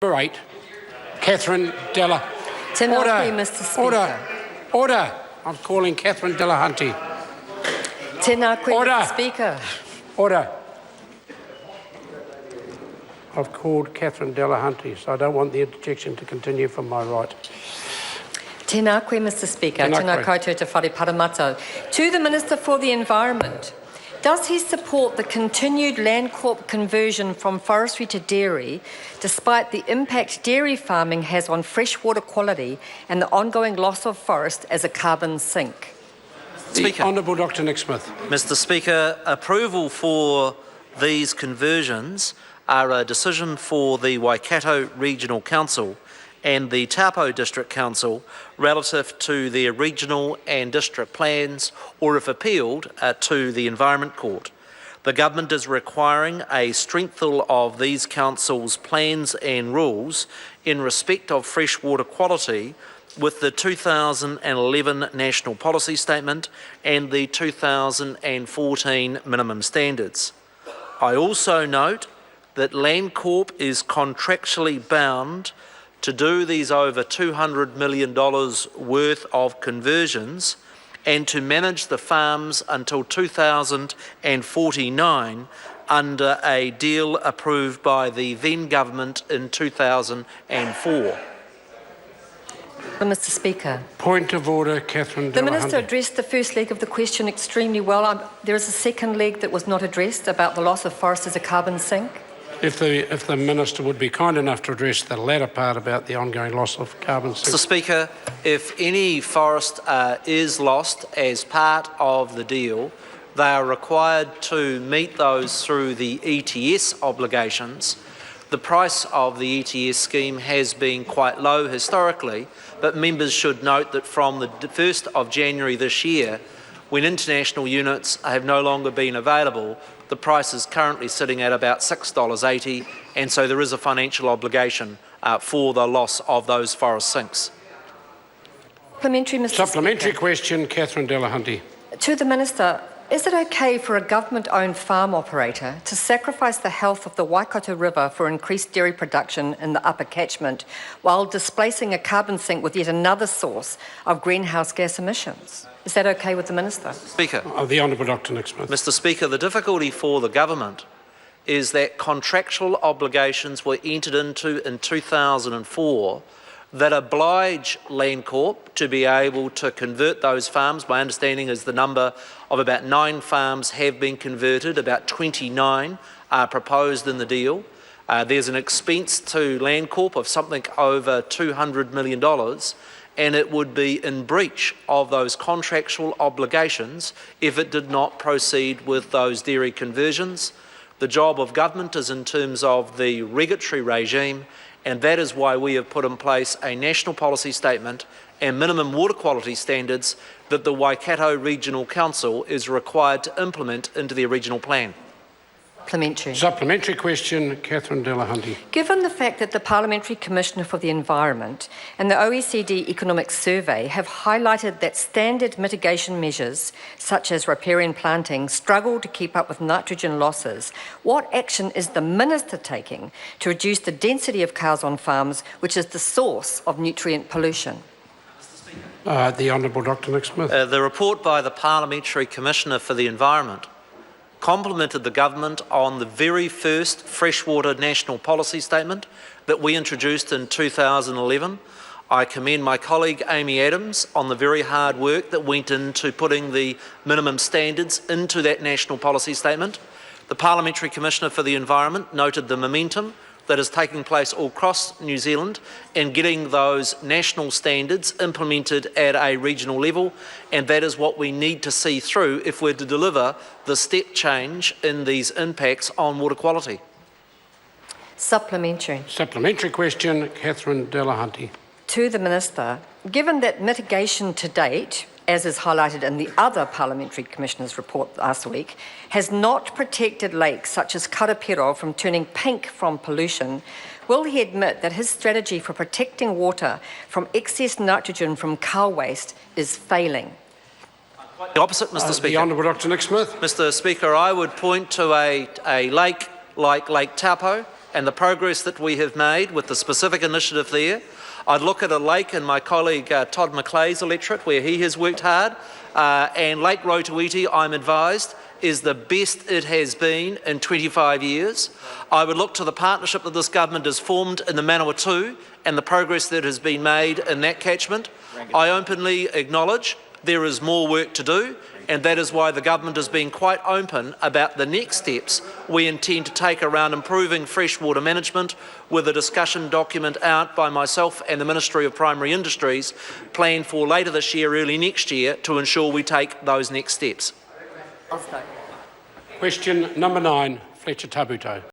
Right. Catherine Delahunty. Tēnā koe, Mr. Speaker. Order. I'm calling Catherine Delahunty. Tēnā koe, Order. Mr. Speaker. Order. I've called Catherine Delahunty, so I don't want the interjection to continue from my right. Tēnā koe, Mr. Speaker. Tēnā Tēnā koutou te whare paramatau. To the Minister for the Environment, does he support the continued Landcorp conversion from forestry to dairy, despite the impact dairy farming has on freshwater quality and the ongoing loss of forest as a carbon sink? The Honourable Dr Nick Smith. Mr. Speaker, approval for these conversions are a decision for the Waikato Regional Council and the Taupo District Council relative to their regional and district plans, or if appealed, to the Environment Court. The government is requiring a strengthening of these councils' plans and rules in respect of freshwater quality with the 2011 National Policy Statement and the 2014 Minimum Standards. I also note that Landcorp is contractually bound to do these over $200 million worth of conversions and to manage the farms until 2049 under a deal approved by the then government in 2004. Mr. Speaker. Point of order, Catherine Delahunty. The Minister addressed the first leg of the question extremely well. There is a second leg that was not addressed about the loss of forest as a carbon sink. If the Minister would be kind enough to address the latter part about the ongoing loss of carbon sinks. Mr. Speaker, if any forest is lost as part of the deal, they are required to meet those through the ETS obligations. The price of the ETS scheme has been quite low historically, but members should note that from the 1st of January this year, when international units have no longer been available, the price is currently sitting at about $6.80, and so there is a financial obligation for the loss of those forest sinks. Supplementary question, Catherine Delahunty. To the Minister, is it okay for a government-owned farm operator to sacrifice the health of the Waikato River for increased dairy production in the upper catchment while displacing a carbon sink with yet another source of greenhouse gas emissions? Is that okay with the Minister? Speaker. The Honourable Dr Nick Smith. Mr. Speaker, the difficulty for the government is that contractual obligations were entered into in 2004 that oblige Landcorp to be able to convert those farms. My understanding is the number of about 9 farms have been converted, about 29 are proposed in the deal. There's an expense to Landcorp of something over $200 million, and it would be in breach of those contractual obligations if it did not proceed with those dairy conversions. The job of government is in terms of the regulatory regime, and that is why we have put in place a national policy statement and minimum water quality standards that the Waikato Regional Council is required to implement into their regional plan. Supplementary question, Catherine Delahunty. Given the fact that the Parliamentary Commissioner for the Environment and the OECD Economic Survey have highlighted that standard mitigation measures, such as riparian planting, struggle to keep up with nitrogen losses, what action is the Minister taking to reduce the density of cows on farms, which is the source of nutrient pollution? The Honourable Dr Nick Smith. The report by the Parliamentary Commissioner for the Environment complimented the government on the very first freshwater national policy statement that we introduced in 2011. I commend my colleague Amy Adams on the very hard work that went into putting the minimum standards into that national policy statement. The Parliamentary Commissioner for the Environment noted the momentum that is taking place all across New Zealand in getting those national standards implemented at a regional level, and that is what we need to see through if we're to deliver the step change in these impacts on water quality. Supplementary question, Catherine Delahunty. To the Minister, given that mitigation to date, as is highlighted in the other Parliamentary Commissioner's report last week, has not protected lakes such as Karapiro from turning pink from pollution, will he admit that his strategy for protecting water from excess nitrogen from cow waste is failing? The opposite, Mr. Speaker. The Honourable Dr Nick Smith. Mr. Speaker, I would point to a lake like Lake Taupo and the progress that we have made with the specific initiative there. I'd look at a lake in my colleague Todd McClay's electorate where he has worked hard, and Lake Rotoiti, I'm advised, is the best it has been in 25 years. I would look to the partnership that this government has formed in the Manawatu and the progress that has been made in that catchment. I openly acknowledge there is more work to do, and that is why the government has been quite open about the next steps we intend to take around improving freshwater management, with a discussion document out by myself and the Ministry of Primary Industries planned for later this year, early next year, to ensure we take those next steps. Question number 9, Fletcher Tabuto.